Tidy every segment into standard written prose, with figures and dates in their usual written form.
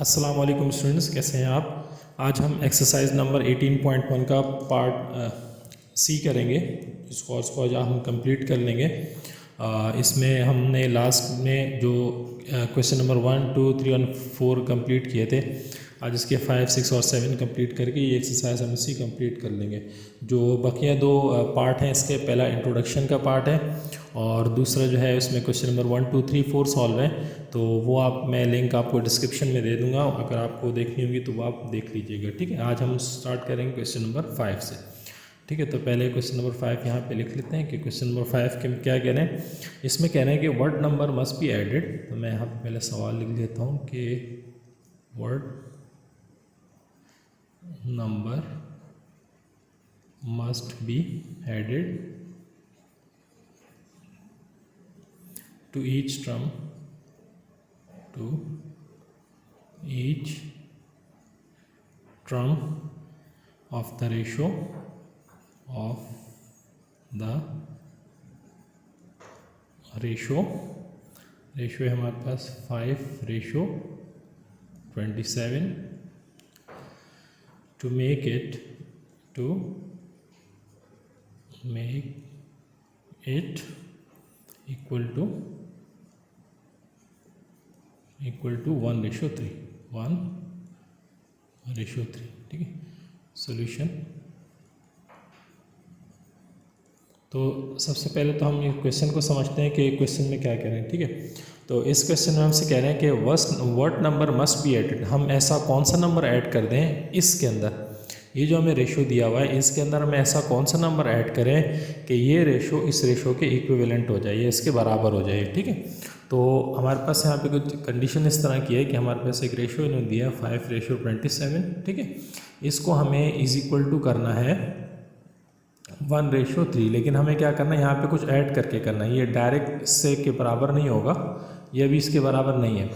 अस्सलाम वालेकुम स्टूडेंट्स, कैसे हैं आप। आज हम एक्सरसाइज नंबर 18.1 का पार्ट सी करेंगे। इस कोर्स को आज हम कंप्लीट कर लेंगे। इसमें हमने लास्ट में जो क्वेश्चन नंबर 1, 2, 3 और 4 कंप्लीट किए थे, आज इसके 5, 6 और 7 कंप्लीट करके ये एक्सरसाइज हम इसी कंप्लीट कर लेंगे। जो बकिया दो पार्ट हैं इसके, पहला इंट्रोडक्शन का पार्ट है और दूसरा जो है उसमें क्वेश्चन नंबर 1, 2, 3, 4 सॉल्व है। तो वो मैं लिंक आपको डिस्क्रिप्शन में दे दूंगा, अगर आपको देखनी होगी तो वो आप देख लीजिएगा। ठीक है, आज हम स्टार्ट करेंगे क्वेश्चन नंबर 5 से। ठीक है, तो पहले क्वेश्चन नंबर 5 यहाँ पे लिख लेते हैं कि क्वेश्चन नंबर 5 के क्या कह रहे हैं। इसमें कह रहे हैं कि word number must be added. तो मैं यहाँ पे पहले सवाल लिख देता हूँ कि word number must be added to each term of the ratio है हमारे पास 5:27 to make it equal to 1:3 ठीक है। सॉल्यूशन, तो सबसे पहले तो हम ये क्वेश्चन को समझते हैं कि क्वेश्चन में क्या कह रहे हैं। ठीक है, तो इस क्वेश्चन में हमसे कह रहे हैं कि word number must be added. हम ऐसा कौन सा नंबर ऐड कर दें इसके अंदर, ये जो हमें रेशो दिया हुआ है इसके अंदर हमें ऐसा कौन सा नंबर ऐड करें कि ये रेशो इस रेशो के इक्विवेलेंट हो जाए, ये इसके बराबर हो जाए। ठीक है, तो हमारे पास यहाँ पे कुछ कंडीशन इस तरह की है कि हमारे पास एक रेशो इन्होंने दिया 5:27। ठीक है, इसको हमें इज इक्वल टू करना है 1:3, लेकिन हमें क्या करना है, यहाँ पे कुछ ऐड करके करना है। ये डायरेक्ट इससे के बराबर नहीं होगा, ये भी इसके बराबर नहीं है।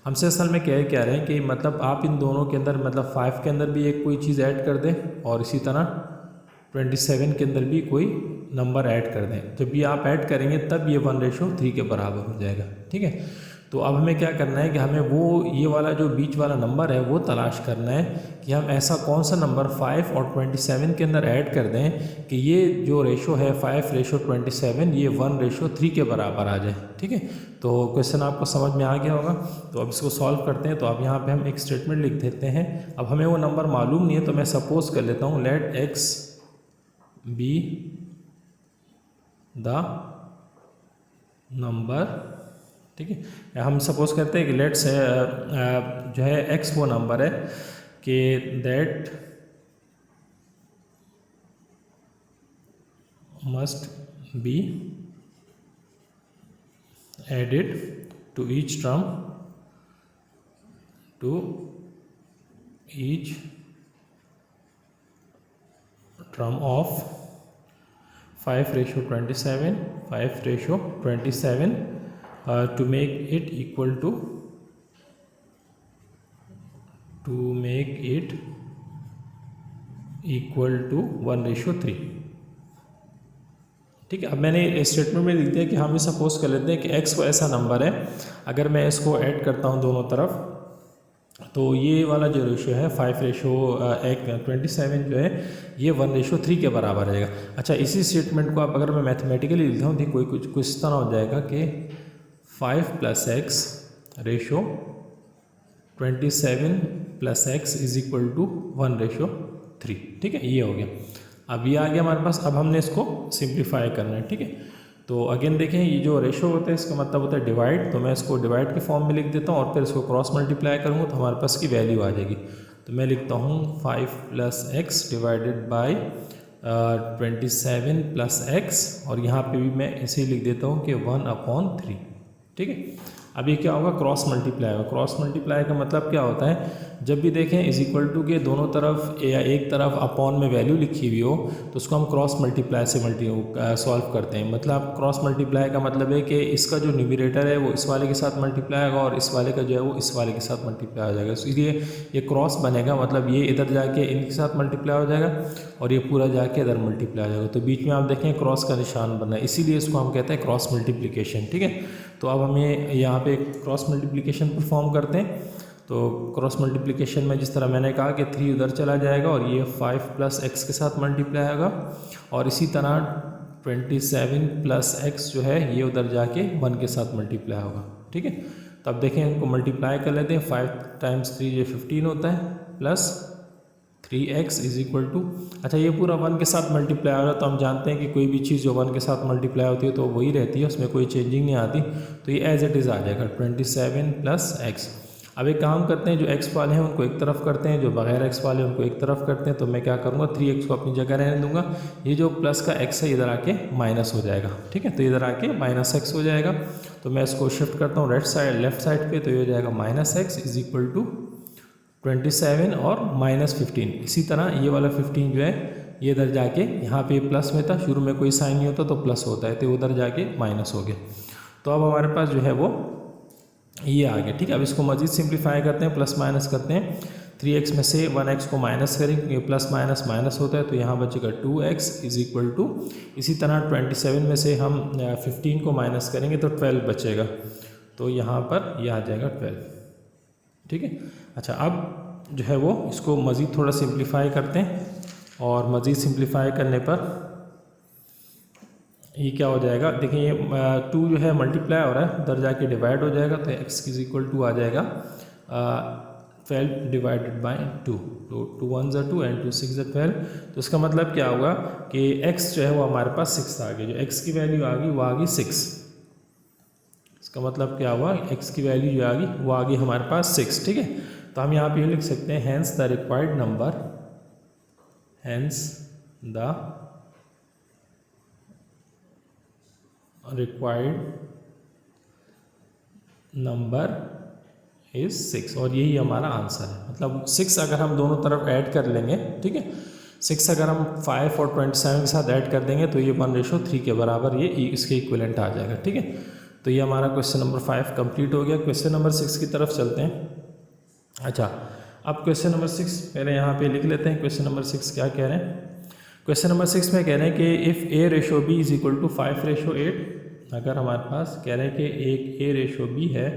हमसे असल में कह रहे हैं कि मतलब आप इन दोनों के अंदर, मतलब 5 के अंदर भी एक कोई चीज़ ऐड कर दें और इसी तरह 27 के अंदर भी कोई नंबर ऐड कर दें। जब ये आप ऐड करेंगे तब ये 1:3 के बराबर हो जाएगा। ठीक है, तो अब हमें क्या करना है कि हमें वो ये वाला जो बीच वाला नंबर है वो तलाश करना है कि हम ऐसा कौन सा नंबर 5 और 27 के अंदर ऐड कर दें कि ये जो रेशो है 5:27 ये 1:3 के बराबर आ जाए। ठीक है, तो क्वेश्चन आपको समझ में आ गया होगा। तो अब इसको सॉल्व करते हैं। तो अब यहाँ पे हम एक स्टेटमेंट लिख देते हैं। अब हमें वो नंबर मालूम नहीं है तो मैं सपोज कर लेता हूँ let x be the number. ठीक है, हम सपोज करते हैं कि लेट्स जो है x वो नंबर है कि that must be added to each term of 5:27 to make it equal to 1:3। ठीक है, अब मैंने स्टेटमेंट में लिख दिया कि हम सपोज कर लेते हैं कि x को ऐसा नंबर है, अगर मैं इसको ऐड करता हूँ दोनों तरफ तो ये वाला जो रेशो है 5:27 जो है ये 1:3 के बराबर रहेगा। अच्छा, इसी स्टेटमेंट को आप अगर मैं मैथमेटिकली लिखता हूँ तो कुछ इस तरह हो जाएगा कि 5 + x ratio 27 + x is equal to 1:3। ठीक है, ये हो गया। अब ये आ गया हमारे पास। अब हमने इसको सिंप्लीफाई करना है। ठीक है, तो अगेन देखें, ये जो रेशो होता है इसका मतलब होता है डिवाइड। तो मैं इसको डिवाइड के फॉर्म में लिख देता हूँ और फिर इसको क्रॉस मल्टीप्लाई करूँगा तो हमारे पास की वैल्यू आ जाएगी। तो मैं लिखता हूँ 5 + x डिवाइडेड बाई 27 + x और यहाँ पे भी मैं ऐसे ही लिख देता हूँ कि 1/3। ठीक है, अब ये क्या होगा, क्रॉस मल्टीप्लाई होगा। क्रॉस मल्टीप्लाई का मतलब क्या होता है, जब भी देखें इज इक्वल टू के दोनों तरफ या एक तरफ अपॉन में वैल्यू लिखी हुई हो तो उसको हम क्रॉस मल्टीप्लाई से सॉल्व करते हैं। मतलब क्रॉस मल्टीप्लाई का मतलब है कि इसका जो न्यूमरेटर है वो इस वाले के साथ मल्टीप्लाई होगा और इस वाले का जो है वो इस वाले के साथ मल्टीप्लाई हो जाएगा। इसलिए ये क्रॉस बनेगा, मतलब ये इधर जाके इनके साथ मल्टीप्लाई हो जाएगा और ये पूरा जाके इधर मल्टीप्लाई हो जाएगा। तो बीच में आप देखें क्रॉस का निशान बना है, इसीलिए इसको हम कहते हैं क्रॉस मल्टीप्लिकेशन। ठीक है, तो अब हमें यहाँ पे क्रॉस मल्टीप्लिकेशन परफॉर्म करते हैं। तो क्रॉस मल्टीप्लिकेशन में जिस तरह मैंने कहा कि 3 उधर चला जाएगा और ये 5 + x के साथ मल्टीप्लाई होगा, और इसी तरह 27 + x जो है ये उधर जाके 1 के साथ मल्टीप्लाई होगा। ठीक है, तो अब देखें इनको मल्टीप्लाई कर लेते हैं। 5 × 3 ये 15 होता है, प्लस 3x = अच्छा ये पूरा 1 के साथ मल्टीप्लाई हो रहा है, तो हम जानते हैं कि कोई भी चीज़ जो 1 के साथ मल्टीप्लाई होती है तो वही रहती है, उसमें कोई चेंजिंग नहीं आती, तो ये एज इट इज़ आ जाएगा 27 + x। अब एक काम करते हैं, जो x वाले हैं उनको एक तरफ करते हैं, जो बगैर x वाले हैं उनको एक तरफ करते हैं। तो मैं क्या करूँगा, 3x को अपनी जगह रहने दूंगा, ये जो प्लस का x है इधर आके माइनस हो जाएगा। ठीक है, तो इधर आके -x हो जाएगा। तो मैं इसको शिफ्ट करता हूँ लेफ्ट साइड पे, तो ये हो जाएगा -x = 27 और -15। इसी तरह ये वाला 15 जो है ये इधर जाके, यहाँ पे प्लस में था, शुरू में कोई साइन नहीं होता तो प्लस होता है, तो उधर जाके माइनस हो गया। तो अब हमारे पास जो है वो ये आ गया। ठीक है, अब इसको मज़ीद सिंप्लीफाई करते हैं, प्लस माइनस करते हैं। 3x में से 1x को माइनस करेंगे, प्लस माइनस माइनस होता है, तो यहाँ बचेगा 2x = इसी तरह 27 में से हम 15 को माइनस करेंगे तो 12 बचेगा, तो यहाँ पर यह आ जाएगा 12। ठीक है, अच्छा अब जो है वो इसको मज़ीद थोड़ा सिंप्लीफाई करते हैं, और मज़ीद सिंप्लीफाई करने पर ये क्या हो जाएगा, देखिए ये 2 जो है मल्टीप्लाई हो रहा है, उधर जाके डिवाइड हो जाएगा, तो x = आ जाएगा 12 / 2। तो 2 1 = 2 and 2 6 = 12। तो इसका मतलब क्या होगा कि x जो है वो हमारे पास 6 आ गई, जो x की वैल्यू आ गई वो आ गई 6। इसका मतलब क्या हुआ, x की वैल्यू जो आ गई वो आ गई हमारे पास 6। ठीक है, तो हम यहाँ पे ये लिख सकते हैं, hence the required number is 6, और यही हमारा आंसर है। मतलब 6 अगर हम दोनों तरफ ऐड कर लेंगे, ठीक है, 6 अगर हम 5 और 27 के साथ ऐड कर देंगे तो ये 1:3 के बराबर ये इसके इक्विवेलेंट आ जाएगा। ठीक है, तो ये हमारा क्वेश्चन नंबर 5 कंप्लीट हो गया। क्वेश्चन नंबर 6 की तरफ चलते हैं। अच्छा, अब क्वेश्चन नंबर 6 पहले यहाँ पे लिख लेते हैं। क्वेश्चन नंबर 6 क्या कह रहे हैं, क्वेश्चन नंबर 6 में कह रहे हैं कि इफ़ a/b = 5/8, अगर हमारे पास कह रहे हैं कि एक a/b है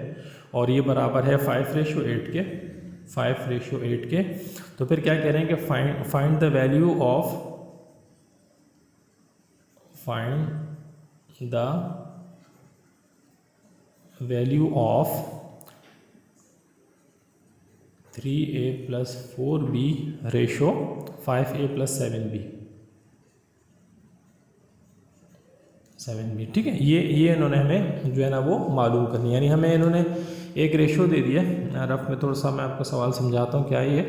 और ये बराबर है 5/8 के, तो फिर क्या कह रहे हैं कि find the value of 3a + 4b ratio 5a + 7b। ठीक है, ये इन्होंने हमें जो है ना वो मालूम करनी, यानी हमें इन्होंने एक रेशो दे दिया है। रफ में थोड़ा सा मैं आपको सवाल समझाता हूँ क्या है ये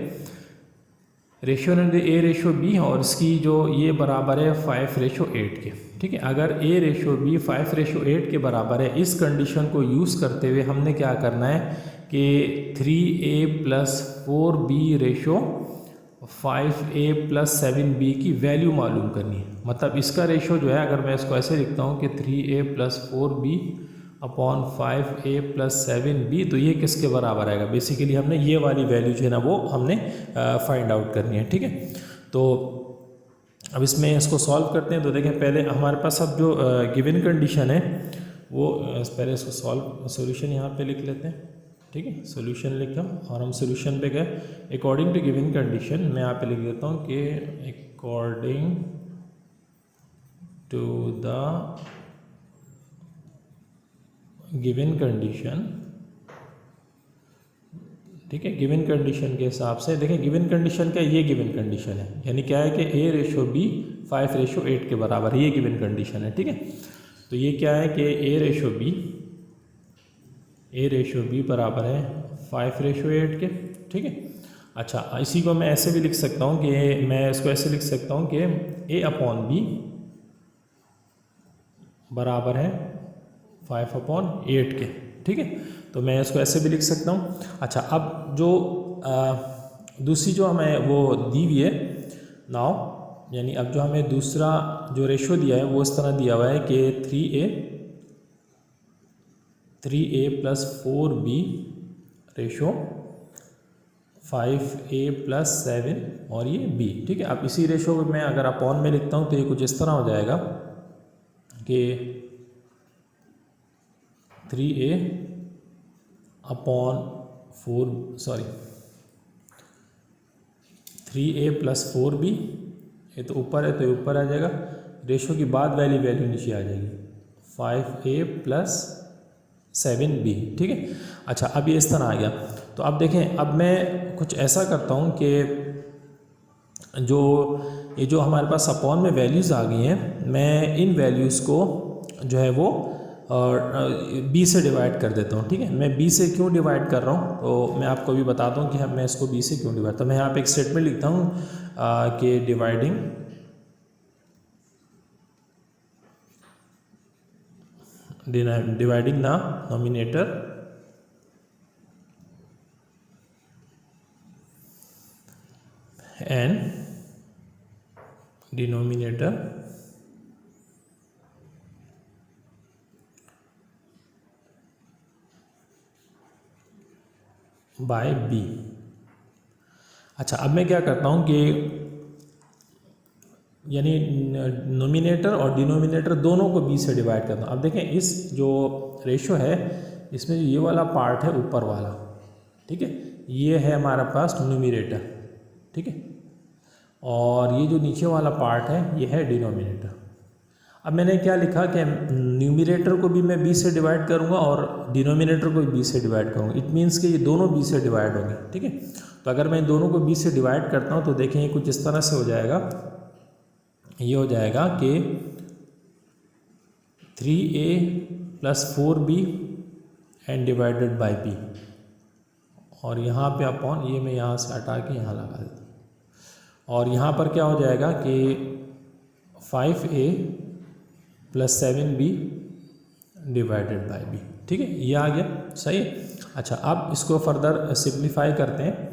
रेशो ने दे a/b, और इसकी जो ये बराबर है 5/8 के। ठीक है, अगर a/b 5/8 के बराबर है, इस कंडीशन को यूज़ करते हुए हमने क्या करना है कि 3a + 4b ratio 5a + 7b की वैल्यू मालूम करनी है। मतलब इसका रेशो जो है, अगर मैं इसको ऐसे लिखता हूँ कि 3a + 4b upon 5a + 7b, तो ये किसके बराबर आएगा। बेसिकली हमने ये वाली वैल्यू जो है ना वो हमने फाइंड आउट करनी है। ठीक है, तो अब इसमें इसको सॉल्व करते हैं। तो देखें पहले हमारे पास अब जो गिवन कंडीशन है वो पहले इसको सोल्यूशन यहाँ पे लिख लेते हैं। ठीक है, सोल्यूशन लिखा और हम सोल्यूशन पे गए। अकॉर्डिंग टू गिवन कंडीशन मैं यहाँ पे लिख देता हूँ कि according to the given condition. ठीक है, गिवन कंडीशन के हिसाब से देखें, गिवन कंडीशन क्या, ये गिवन कंडीशन है, यानी क्या है कि a/b 5/8 के बराबर है, ये गिवन कंडीशन है। ठीक है, तो ये क्या है कि a/b बराबर है 5/8 के। ठीक है, अच्छा इसी को मैं ऐसे भी लिख सकता हूँ कि मैं इसको ऐसे लिख सकता हूँ कि a/b बराबर है 5/8 के। ठीक है, तो मैं इसको ऐसे भी लिख सकता हूँ। अच्छा, अब जो दूसरी जो हमें वो दी हुई है नाउ, यानी अब जो हमें दूसरा जो रेशो दिया है वो इस तरह दिया हुआ है कि 3a + 4b रेशो 5a + 7 और ये b। ठीक है, अब इसी रेशो को मैं अगर अपॉन में लिखता हूँ तो ये कुछ इस तरह हो जाएगा कि 3a upon 3a plus 4b, ये तो ऊपर है तो ये ऊपर आ जाएगा, रेशो की बाद वैल्यू नीचे आ जाएगी 5a प्लस 7b, ठीक है। अच्छा, अब ये इस तरह आ गया। तो अब देखें, अब मैं कुछ ऐसा करता हूँ कि ये जो हमारे पास अपॉन में वैल्यूज़ आ गई हैं, मैं इन वैल्यूज़ को जो है वो b से डिवाइड कर देता हूँ, ठीक है। मैं b से क्यों डिवाइड कर रहा हूँ तो मैं आपको भी बताता हूँ कि मैं इसको b से क्यों डिवाइड, तो मैं यहाँ पे एक स्टेटमेंट लिखता हूँ कि dividing the nominator and denominator by b। अच्छा, अब मैं क्या करता हूँ कि यानी नोमिनेटर और डिनोमिनेटर दोनों को b से डिवाइड करता हूँ। अब देखें, इस जो रेशो है इसमें जो ये वाला पार्ट है ऊपर वाला, ठीक है, ये है हमारा पास न्यूमिनेटर, ठीक है, और ये जो नीचे वाला पार्ट है ये है डिनोमिनेटर। अब मैंने क्या लिखा कि न्यूमिनेटर को भी मैं b से डिवाइड करूंगा और डिनोमिनेटर को भी b से डिवाइड करूंगा। इट मीन्स कि ये दोनों b से डिवाइड होंगे, ठीक है। तो अगर मैं इन दोनों को b से डिवाइड करता हूं तो देखें ये कुछ इस तरह से हो जाएगा, ये हो जाएगा कि 3a plus 4b and divided by b, और यहाँ पे अपॉन, ये मैं यहाँ से हटा के यहाँ लगा देता हूँ, और यहाँ पर क्या हो जाएगा कि 5a plus 7b divided by b, ठीक है, ये आ गया, सही है। अच्छा, अब इसको फर्दर सिंप्लीफाई करते हैं।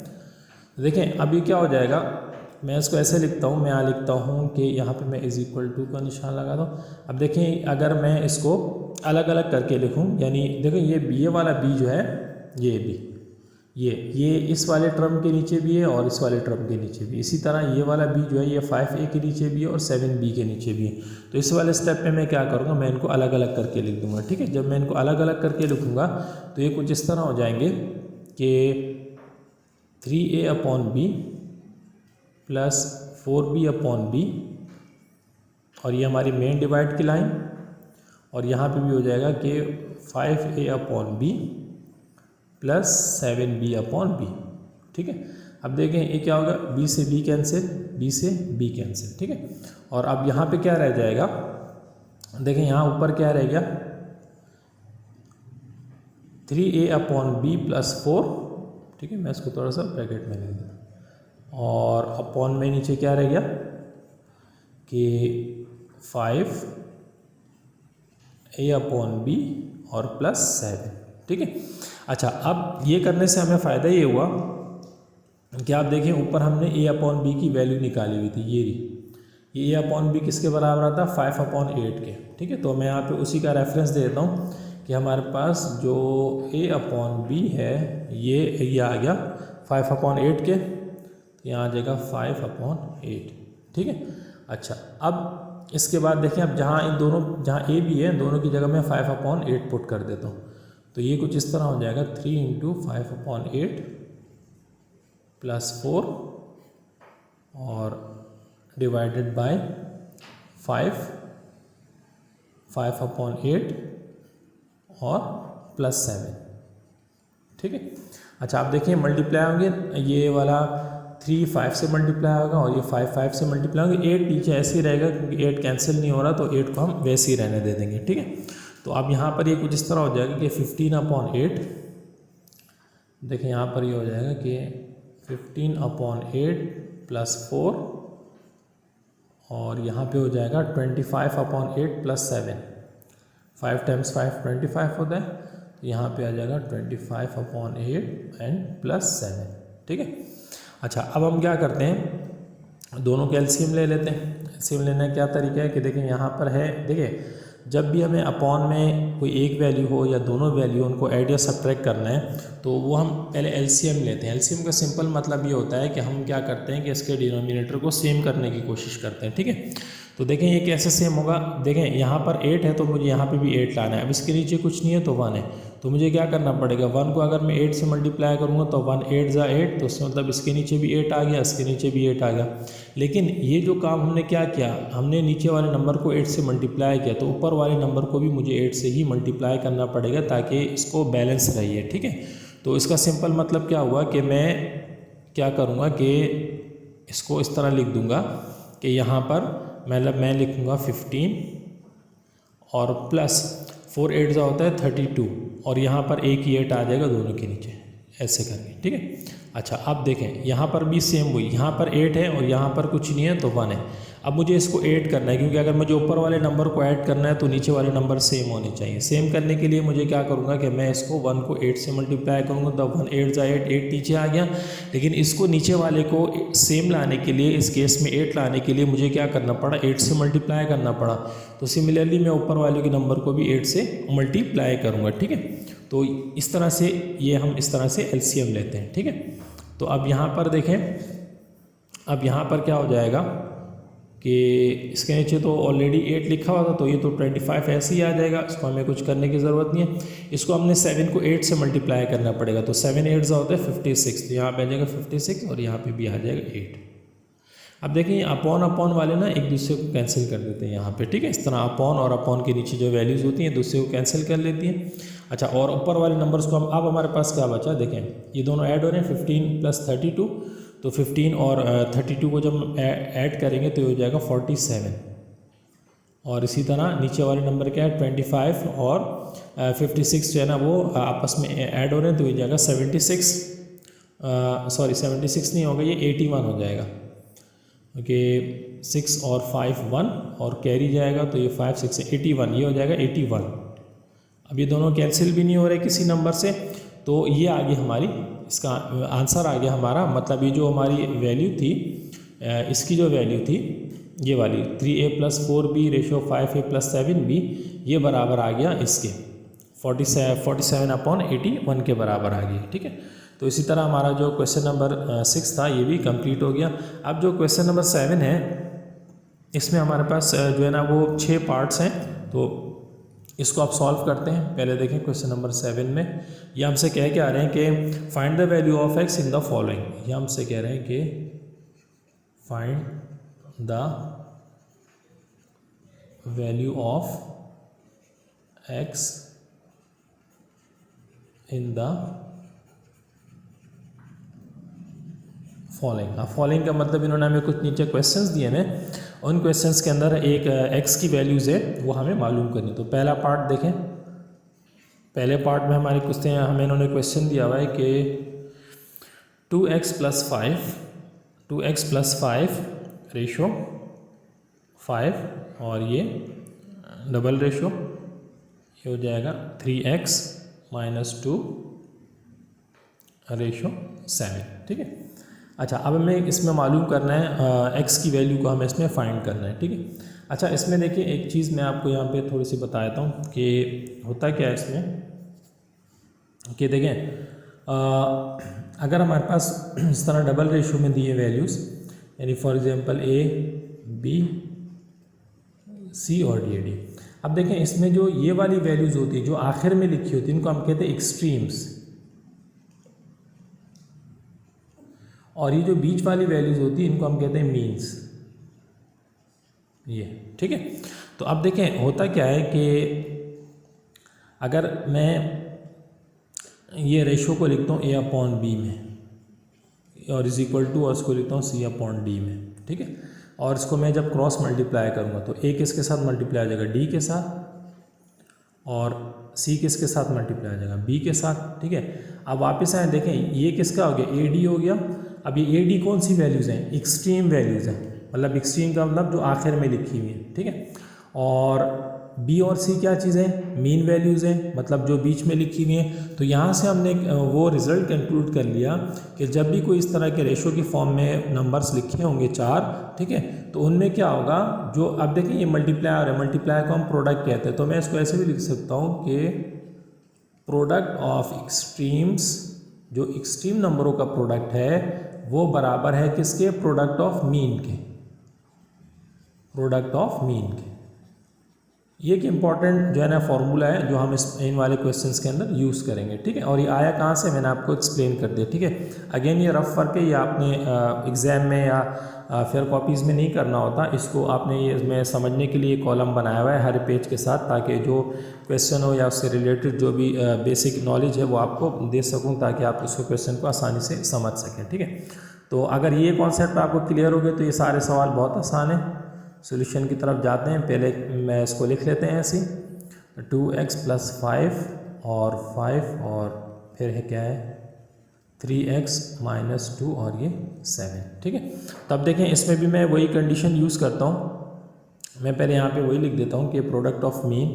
देखें, अब ये क्या हो जाएगा, मैं इसको ऐसे लिखता हूँ, मैं यहाँ लिखता हूँ कि यहाँ पे मैं इज इक्वल टू का निशान लगा दूँ। अब देखें, अगर मैं इसको अलग अलग करके लिखूँ, यानी देखो ये वाला b जो है, ये b, ये इस वाले टर्म के नीचे भी है और इस वाले टर्म के नीचे भी, इसी तरह ये वाला b जो है ये 5a के नीचे भी है और 7b के नीचे भी है। तो इस वाले स्टेप पे मैं क्या करूँगा, मैं इनको अलग अलग करके लिख दूँगा, ठीक है। जब मैं इनको अलग अलग करके लिखूँगा तो ये कुछ इस तरह हो जाएंगे कि 3a upon b plus 4b upon b, और ये हमारी मेन डिवाइड की लाइन, और यहाँ पे भी हो जाएगा कि 5a upon b plus 7b upon b, ठीक है। अब देखें ये क्या होगा, b से b कैंसिल, b से b कैंसिल, ठीक है। और अब यहाँ पे क्या रह जाएगा, देखें यहाँ ऊपर क्या रह गया, 3a अपॉन b प्लस 4, ठीक है, मैं इसको थोड़ा सा ब्रैकेट में लिख देता हूँ, और अपॉन में नीचे क्या रह गया कि 5a अपॉन b और प्लस 7, ठीक है। अच्छा, अब ये करने से हमें फ़ायदा ये हुआ कि आप देखें ऊपर हमने a अपॉन b की वैल्यू निकाली हुई थी, ये a अपॉन b किसके बराबर आता, 5 अपॉन 8 के, ठीक है। तो मैं यहाँ पे उसी का रेफरेंस दे देता हूँ कि हमारे पास जो a अपॉन b है ये आ गया 5 अपॉन 8 के, तो यहाँ आ जाएगा 5 अपॉन 8, ठीक है। अच्छा, अब इसके बाद देखें, अब जहाँ a b है, दोनों की जगह मैं 5 अपॉन 8 पुट कर देता हूँ, तो ये कुछ इस तरह हो जाएगा 3 इंटू 5 अपॉन 8 प्लस 4 और डिवाइडेड बाय 5 अपॉन 8 और प्लस 7, ठीक है। अच्छा, आप देखिए मल्टीप्लाई होंगे, ये वाला 3 5 से मल्टीप्लाई होगा और ये 5 5 से मल्टीप्लाई होंगे, 8 नीचे ऐसे ही रहेगा क्योंकि 8 कैंसिल नहीं हो रहा, तो 8 को हम वैसे ही रहने दे देंगे, ठीक है। तो अब यहाँ पर ये कुछ इस तरह हो जाएगा कि 15 अपॉन 8, देखें यहाँ पर ये हो जाएगा कि 15 अपॉन 8 प्लस 4, और यहाँ पे हो जाएगा 25 अपॉन 8 प्लस 7, 5 टाइम्स 5 25 होता है, तो यहाँ पे आ जाएगा 25 अपॉन 8 एंड प्लस 7, ठीक है। अच्छा, अब हम क्या करते हैं, दोनों के एलसीएम ले लेते हैं। एलसीएम लेने का क्या तरीका है कि देखें यहाँ पर है, देखिए जब भी हमें अपॉन में कोई एक वैल्यू हो या दोनों वैल्यू उनको ऐड या सब्ट्रैक्ट करना है तो वो हम पहले एलसीएम लेते हैं। एलसीएम का सिंपल मतलब ये होता है कि हम क्या करते हैं कि इसके डिनोमिनेटर को सेम करने की कोशिश करते हैं, ठीक है। तो देखें ये कैसे सेम होगा, देखें यहाँ पर 8 है तो मुझे यहाँ पे भी 8 लाना है। अब इसके नीचे कुछ नहीं है तो 1 है, तो मुझे क्या करना पड़ेगा, 1 को अगर मैं 8 से मल्टीप्लाई करूँगा तो 1 8 ज़ा 8, तो उसमें मतलब इसके नीचे भी 8 आ गया, इसके नीचे भी 8 आ गया। लेकिन ये जो काम हमने क्या किया, हमने नीचे वाले नंबर को 8 से मल्टीप्लाई किया, तो ऊपर वाले नंबर को भी मुझे 8 से ही मल्टीप्लाई करना पड़ेगा ताकि इसको बैलेंस रहिए, ठीक है। तो इसका सिंपल मतलब क्या हुआ कि मैं क्या करूँगा कि इसको इस तरह लिख दूँगा कि यहाँ पर मतलब मैं लिखूँगा 15 और प्लस 4 8 जो होता है 32, और यहाँ पर एक ही 8 आ जाएगा दोनों के नीचे, ऐसे करके, ठीक है। अच्छा अब देखें यहाँ पर भी सेम हुई, यहाँ पर 8 है और यहाँ पर कुछ नहीं है तो 1 है। अब मुझे इसको ऐड करना है, क्योंकि अगर मुझे ऊपर वाले नंबर को ऐड करना है तो नीचे वाले नंबर सेम होने चाहिए। सेम करने के लिए मुझे क्या करूँगा कि मैं इसको 1 को 8 से मल्टीप्लाई करूँगा, तो 1 8 ज़ा 8, 8 नीचे आ गया। लेकिन इसको नीचे वाले को सेम लाने के लिए, इस केस में 8 लाने के लिए मुझे क्या करना पड़ा, 8 से मल्टीप्लाई करना पड़ा। तो सिमिलरली मैं ऊपर वाले के नंबर को भी 8 से मल्टीप्लाई करूँगा, ठीक है। तो इस तरह से ये हम इस तरह से LCM लेते हैं, ठीक है। तो अब यहाँ पर देखें, अब यहाँ पर क्या हो जाएगा कि इसके नीचे तो ऑलरेडी 8 लिखा हुआ था, तो ये तो 25 ऐसे ही आ जाएगा, इसको हमें कुछ करने की ज़रूरत नहीं है। इसको हमने 7 को 8 से मल्टीप्लाई करना पड़ेगा, तो 7 8 ज़ा होता है 56, तो यहाँ पे आ जाएगा 56 और यहाँ पे भी आ जाएगा 8। अब देखिए अपॉन अपॉन वाले ना एक दूसरे को कैंसिल कर देते हैं यहाँ पे, ठीक है। इस तरह अपॉन और अपॉन के नीचे जो वैल्यूज़ होती हैं दूसरे को कैंसिल कर लेती हैं। अच्छा, और ऊपर वाले नंबर्स को हम, अब हमारे पास क्या बचा, देखें ये दोनों ऐड हो रहे हैं, 15 + 32, तो 15 और 32 को जब ऐड करेंगे तो ये हो जाएगा 47। और इसी तरह नीचे वाले नंबर क्या है, 25 और 56 जो है ना वो आपस में ऐड हो रहे हैं, तो ये जाएगा 76, सॉरी 76 नहीं होगा, ये 81 हो जाएगा, ओके। 6 और 5 1 और कैरी जाएगा, तो ये 5 6 से 81, ये हो जाएगा 81। अब ये दोनों कैंसिल भी नहीं हो रहे किसी नंबर से, तो ये आ गई हमारी, इसका आंसर आ गया हमारा। मतलब ये जो हमारी वैल्यू थी, इसकी जो वैल्यू थी ये वाली 3a + 4b ratio 5a + 7b, ये बराबर आ गया इसके 47/81 के बराबर आ गई, ठीक है। तो इसी तरह हमारा जो क्वेश्चन नंबर 6 था ये भी कंप्लीट हो गया। अब जो क्वेश्चन नंबर 7 है, इसमें हमारे पास जो है ना वो 6 पार्ट्स हैं, तो इसको आप सॉल्व करते हैं। पहले देखें क्वेश्चन नंबर 7 में ये हमसे कह के आ रहे हैं कि find the value of x in the following. ये हमसे कह रहे हैं कि find the value of x in the following. अब फॉलोइंग का मतलब इन्होंने हमें कुछ नीचे क्वेश्चंस दिए हैं, उन क्वेश्चंस के अंदर एक x की वैल्यूज़ है वो हमें मालूम करनी। तो पहला पार्ट देखें, पहले पार्ट में हमारे कुछ हमें इन्होंने क्वेश्चन दिया हुआ है कि 2x + 5 रेशो 5, और ये डबल रेशो, ये हो जाएगा 3x - 2 रेशो 7, ठीक है। अच्छा, अब हमें इसमें मालूम करना है x की वैल्यू को हमें इसमें फाइंड करना है, ठीक है। अच्छा, इसमें देखिए एक चीज़ मैं आपको यहाँ पे थोड़ी सी बता देता हूँ कि होता क्या है इसमें, कि देखें अगर हमारे पास इस तरह डबल रेशो में दिए वैल्यूज़, यानी for example a b c और d। अब देखें इसमें जो ये वाली वैल्यूज़ होती है जो आखिर में लिखी होती है, इनको हम कहते हैं एक्सट्रीम्स, और ये जो बीच वाली वैल्यूज़ होती है इनको हम कहते हैं मीन्स, ये, ठीक है। तो अब देखें होता क्या है कि अगर मैं ये रेशो को लिखता हूँ a/b में, और = और इसको लिखता हूँ c/d में, ठीक है। और इसको मैं जब क्रॉस मल्टीप्लाई करूँगा तो a किसके साथ मल्टीप्लाई आ जाएगा, d के साथ, और c किसके साथ मल्टीप्लाई आ जाएगा, b के साथ, ठीक है। अब वापस आए देखें ये किसका हो गया, ad हो गया। अब ये ad कौन सी वैल्यूज़ हैं, एक्सट्रीम वैल्यूज़ हैं, मतलब एक्सट्रीम का मतलब जो आखिर में लिखी हुई है, ठीक है। और b और c क्या चीज़ है, मीन वैल्यूज़ हैं, मतलब जो बीच में लिखी हुई हैं। तो यहाँ से हमने वो रिज़ल्ट कंक्लूड कर लिया कि जब भी कोई इस तरह के रेशो की फॉर्म में नंबर्स लिखे होंगे 4, ठीक है, तो उनमें क्या होगा, जो अब देखिए ये मल्टीप्लाई और मल्टीप्लाई को हम प्रोडक्ट कहते हैं, तो मैं इसको ऐसे भी लिख सकता हूँ कि प्रोडक्ट ऑफ एक्सट्रीम्स, जो एक्सट्रीम नंबरों का प्रोडक्ट है वो बराबर है किसके, प्रोडक्ट ऑफ मीन के, प्रोडक्ट ऑफ मीन के। ये एक इम्पॉर्टेंट जो है ना फॉर्मूला है जो हम इन वाले क्वेश्चंस के अंदर यूज़ करेंगे, ठीक है। और ये आया कहाँ से मैंने आपको एक्सप्लेन कर दिया, ठीक है। अगेन ये रफ वर्क है, ये आपने एग्ज़ाम में या फेयर कॉपीज़ में नहीं करना होता, इसको आपने ये मैं समझने के लिए कॉलम बनाया हुआ है हर पेज के साथ, ताकि जो क्वेश्चन हो या उससे रिलेटेड जो भी बेसिक नॉलेज है वो आपको दे सकूँ, ताकि आप उस क्वेश्चन को आसानी से समझ सकें, ठीक है। तो अगर ये कॉन्सेप्ट आपको क्लियर हो गए तो ये सारे सवाल बहुत आसान है। सॉल्यूशन की तरफ जाते हैं, पहले मैं इसको लिख लेते हैं ऐसे 2x + 5 और 5 और फिर है क्या है 3x - 2 और ये 7, ठीक है। तब देखें इसमें भी मैं वही कंडीशन यूज़ करता हूँ। मैं पहले यहाँ पे वही लिख देता हूँ कि प्रोडक्ट ऑफ मीन।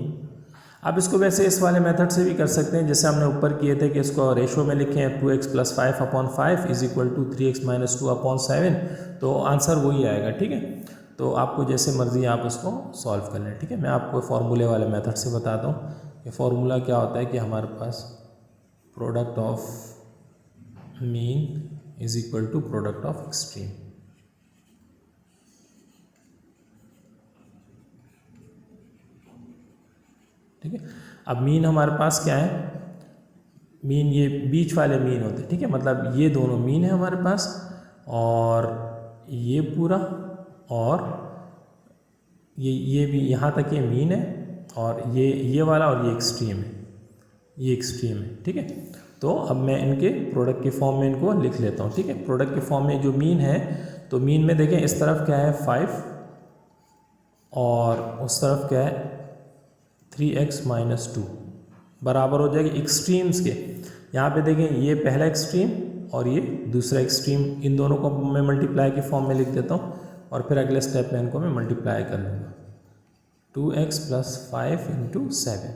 अब इसको वैसे इस वाले मेथड से भी कर सकते हैं जैसे हमने ऊपर किए थे कि इसको रेशो में लिखें 2x + 5/5 = 3x - 2/7, तो आंसर वही आएगा, ठीक है। तो आपको जैसे मर्ज़ी आप उसको सॉल्व कर लें, ठीक है। मैं आपको फार्मूले वाले मेथड से बताता हूँ। ये फार्मूला क्या होता है कि हमारे पास product of mean = product of extreme, ठीक है। अब मीन हमारे पास क्या है, मीन ये बीच वाले मीन होते हैं, ठीक है। मतलब ये दोनों मीन है हमारे पास और ये पूरा और ये भी यहाँ तक ये मीन है और ये वाला और ये एक्सट्रीम है, ये एक्सट्रीम है, ठीक है। तो अब मैं इनके प्रोडक्ट के फॉर्म में इनको लिख लेता हूँ, ठीक है। प्रोडक्ट के फॉर्म में जो मीन है, तो मीन में देखें इस तरफ क्या है 5 और उस तरफ क्या है 3x - 2 बराबर हो जाएगी एक्सट्रीम्स के। यहाँ पे देखें ये पहला एक्सट्रीम और ये दूसरा एक्सट्रीम, इन दोनों को मैं मल्टीप्लाई के फॉर्म में लिख देता हूँ और फिर अगले स्टेप में इनको मैं मल्टीप्लाई कर लूँगा 2x + 5 × 7।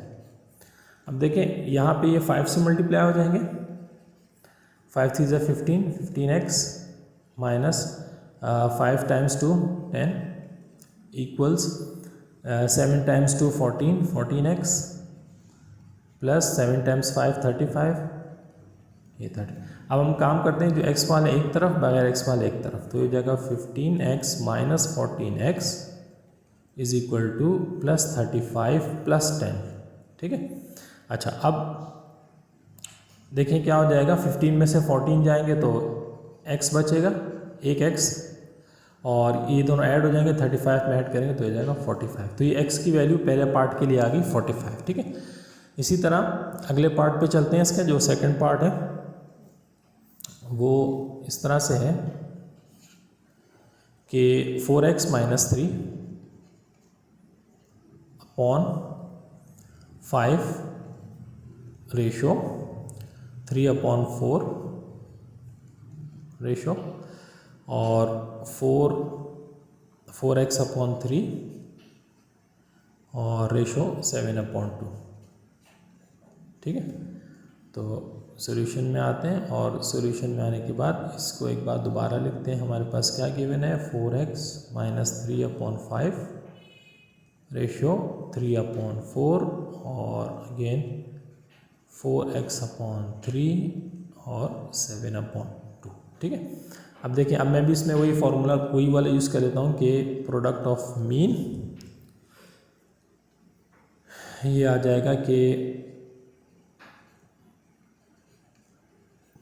अब देखें यहाँ पे ये 5 से मल्टीप्लाई हो जाएंगे, 5 3 = 15, 15x - 5 × 2 10 = 7 × 2 14, 14x + 7 × 5 35, ये 30। अब हम काम करते हैं जो x वाले एक तरफ बगैर x वाले एक तरफ, तो ये जगह 15x - 14x = +35 + 10, ठीक है। अच्छा अब देखें क्या हो जाएगा, 15 में से 14 जाएंगे तो x बचेगा, एक x, और ये दोनों ऐड हो जाएंगे, 35 में ऐड करेंगे तो हो जाएगा 45। तो ये x की वैल्यू पहले पार्ट के लिए आ गई 45, ठीक है। इसी तरह अगले पार्ट पे चलते हैं। इसका जो सेकंड पार्ट है वो इस तरह से है कि 4x - 3 / 5 रेशो 3/4 रेशो और 4x/3 और रेशो 7/2, ठीक है। तो सॉल्यूशन में आते हैं और सॉल्यूशन में आने के बाद इसको एक बार दोबारा लिखते हैं। हमारे पास क्या गिवन है 4x - 3/5 रेशो 3/4 और अगेन 4x/3 और 7/2, ठीक है। अब देखिए अब मैं भी इसमें वही फार्मूला वही वाला यूज़ कर लेता हूँ कि प्रोडक्ट ऑफ मीन ये आ जाएगा कि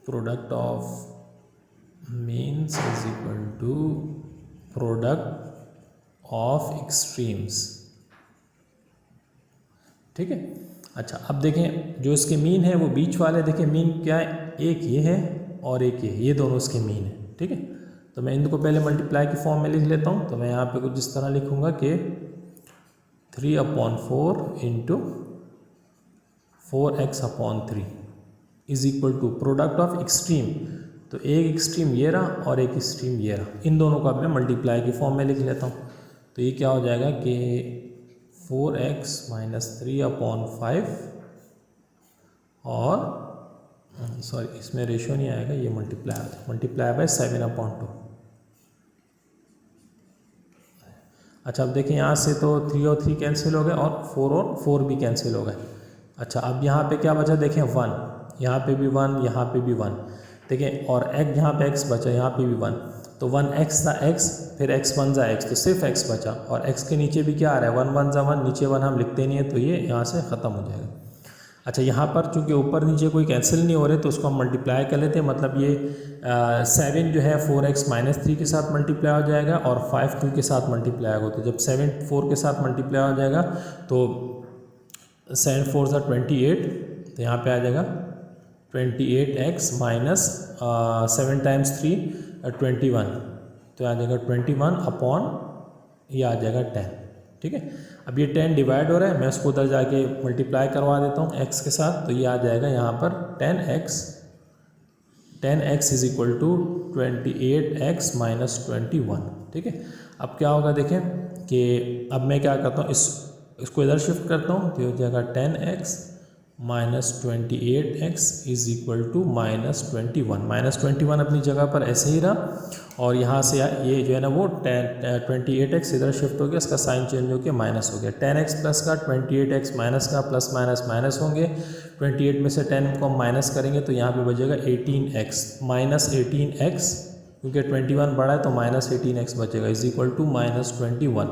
product of means = product of extremes, ठीक है। अच्छा अब देखें जो इसके मीन है वो बीच वाले, देखें मीन क्या है, एक ये है और एक ये दोनों इसके मीन है, ठीक है। तो मैं इनको पहले मल्टीप्लाई के फॉर्म में लिख लेता हूँ। तो मैं यहाँ पे कुछ इस तरह लिखूँगा कि 3/4 × 4x/3 = प्रोडक्ट ऑफ एक्सट्रीम। तो एक एक्सट्रीम ये रहा और एक एक्सट्रीम ये रहा, इन दोनों को अब मैं मल्टीप्लाई के फॉर्म में लिख लेता हूँ। तो ये क्या हो जाएगा कि 4x - 3/5 और सॉरी इसमें रेशो नहीं आएगा, ये मल्टीप्लाई बाय 7/2। अच्छा अब देखिए यहाँ से तो 3 और 3 कैंसिल हो गए और 4 और 4 भी कैंसिल हो गए। अच्छा अब यहाँ पे क्या बचा, देखें 1, यहाँ पे भी 1, यहाँ पे भी 1, देखें और यहाँ पे x बचा, यहाँ पे भी 1। तो 1x था x, फिर x 1 जा x, तो सिर्फ x बचा, और x के नीचे भी क्या आ रहा है 1 1 जा 1, नीचे 1 हम लिखते नहीं है, तो ये यहाँ से ख़त्म हो जाएगा। अच्छा, यहाँ पर चूँकि ऊपर नीचे कोई कैंसिल नहीं हो रहे तो उसको हम मल्टीप्लाई कर लेते हैं, मतलब ये 7 जो है 4x माइनस 3 के साथ मल्टीप्लाई हो जाएगा और 5 2 के साथ मल्टीप्लाई होगा। तो जब 7 4 के साथ मल्टीप्लाई हो जाएगा तो 7 4 ज़ा 28, तो यहाँ पे आ जाएगा 28x माइनस 7 टाइम्स 3 21, तो आ जाएगा 21 अपॉन ये आ जाएगा 10। ठीक है, अब ये 10 डिवाइड हो रहा है, मैं उसको उधर जाके मल्टीप्लाई करवा देता हूँ x के साथ, तो ये आ जाएगा यहाँ पर 10x is equal to 28x minus 21। ठीक है, अब क्या होगा देखें कि अब मैं क्या करता हूँ, इसको इधर शिफ्ट करता हूँ, तो हो जाएगा 10x minus 28x is equal to minus 21। Minus 21 अपनी जगह पर ऐसे ही रहा, और यहाँ से ये जो है ना वो 28x इधर शिफ्ट हो गया, इसका साइन चेंज हो गया, माइनस हो गया। 10x प्लस का 28x माइनस का प्लस माइनस माइनस होंगे, 28 में से 10 को हम माइनस करेंगे तो यहाँ पे बचेगा 18x माइनस 18x, क्योंकि 21 बड़ा है तो माइनस 18x बचेगा, is equal to minus 21।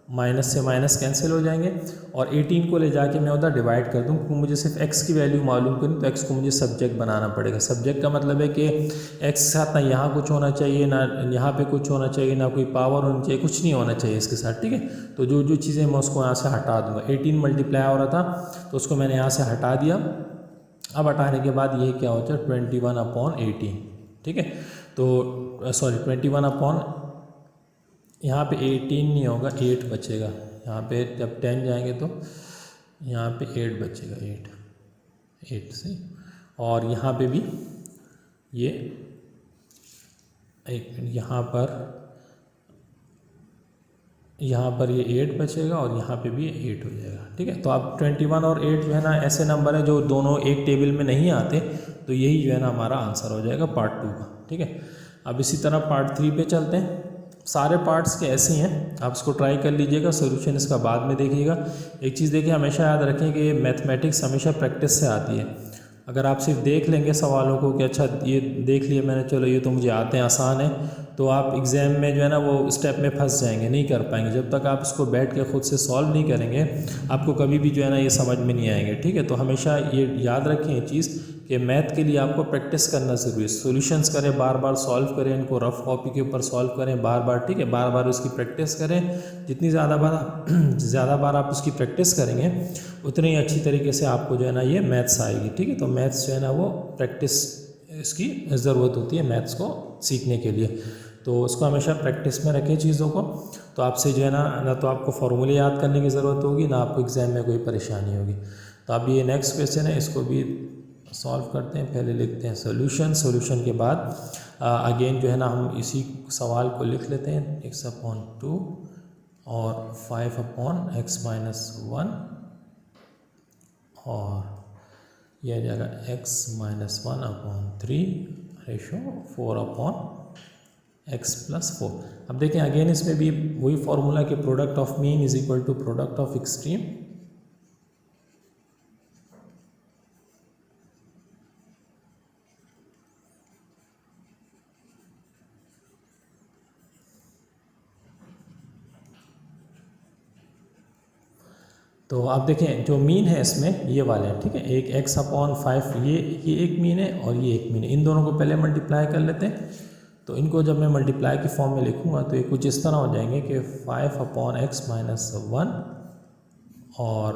Minus से माइनस कैंसिल हो जाएंगे, और 18 को ले जाके मैं उधर डिवाइड कर दूँ, क्योंकि मुझे सिर्फ x की वैल्यू मालूम करनी, तो x को मुझे सब्जेक्ट बनाना पड़ेगा। सब्जेक्ट का मतलब है कि x के साथ ना यहाँ कुछ होना चाहिए, ना यहाँ पे कुछ होना चाहिए, ना कोई पावर होनी चाहिए, कुछ नहीं होना चाहिए इसके साथ। ठीक है, तो जो जो चीज़ें मैं उसको यहाँ से हटा दूँगा। 18 मल्टीप्लाई हो रहा था तो उसको मैंने यहाँ से हटा दिया। अब हटाने के बाद ये क्या हो जाए 21 अपॉन 18। ठीक है, तो सॉरी 21 अपॉन, यहाँ पे 18 नहीं होगा, 8 बचेगा। यहाँ पे जब 10 जाएंगे तो यहाँ पे 8 बचेगा, 8 से, और यहाँ पे भी ये एक यहाँ पर ये 8 बचेगा, और यहाँ पे भी 8 हो जाएगा। ठीक है, तो अब 21 और 8 जो है ना ऐसे नंबर है जो दोनों एक टेबल में नहीं आते, तो यही जो है ना हमारा आंसर हो जाएगा पार्ट 2 का। ठीक है, अब इसी तरह पार्ट 3 पे चलते हैं। सारे पार्ट्स के ऐसे ही हैं, आप इसको ट्राई कर लीजिएगा, सोल्यूशन इसका बाद में देखिएगा। एक चीज़ देखिए, हमेशा याद रखें कि मैथमेटिक्स हमेशा प्रैक्टिस से आती है। अगर आप सिर्फ देख लेंगे सवालों को कि अच्छा ये देख लिया मैंने, चलो ये तो मुझे आते हैं, आसान है, तो आप एग्ज़ाम में जो है ना वो स्टेप में फंस जाएंगे, नहीं कर पाएंगे। जब तक आप इसको बैठ के ख़ुद से सॉल्व नहीं करेंगे, आपको कभी भी जो है ना ये समझ में नहीं आएंगे। ठीक है, तो हमेशा ये याद रखें ये चीज़ कि मैथ के लिए आपको प्रैक्टिस करना ज़रूरी है। सॉल्यूशंस करें, बार बार सॉल्व करें, इनको रफ कॉपी के ऊपर सॉल्व करें बार बार। ठीक है, बार बार उसकी प्रैक्टिस करें। जितनी ज़्यादा बार आप उसकी प्रैक्टिस करेंगे, उतनी ही अच्छी तरीके से आपको जो है ना ये मैथ्स आएगी। ठीक है, तो मैथ्स जो है ना वो प्रैक्टिस इसकी ज़रूरत होती है मैथ्स को सीखने के लिए, तो उसको हमेशा प्रैक्टिस में रखें चीज़ों को। तो आपसे जो है ना तो आपको फॉर्मूले याद करने की ज़रूरत होगी, ना आपको एग्ज़ाम में कोई परेशानी होगी। तो अब ये नेक्स्ट क्वेश्चन है, इसको भी सॉल्व करते हैं। पहले लिखते हैं सॉल्यूशन के बाद अगेन जो है ना हम इसी सवाल को लिख लेते हैं, x/2 और 5/x माइनस 1, और यह आ जाएगा x-1/3 रेशो 4/x+4। अब देखें अगेन इसमें भी वही फॉर्मूला कि product of mean is equal to product of extreme. तो आप देखें जो मीन है इसमें ये वाले हैं। ठीक है, एक x/5 ये एक मीन है और ये एक मीन है। इन दोनों को पहले मल्टीप्लाई कर लेते हैं। तो इनको जब मैं मल्टीप्लाई की फॉर्म में लिखूंगा तो ये कुछ इस तरह हो जाएंगे कि 5/x-1 और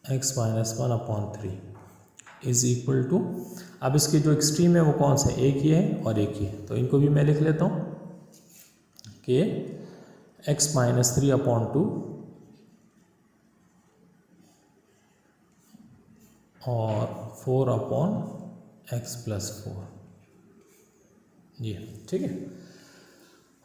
x-1/3 इज इक्वल टू, अब इसके जो एक्सट्रीम है वो कौन सा है, एक ही है और एक ही है। तो इनको भी मैं लिख लेता हूँ कि x-3/2 और 4/x+4 ये। ठीक है,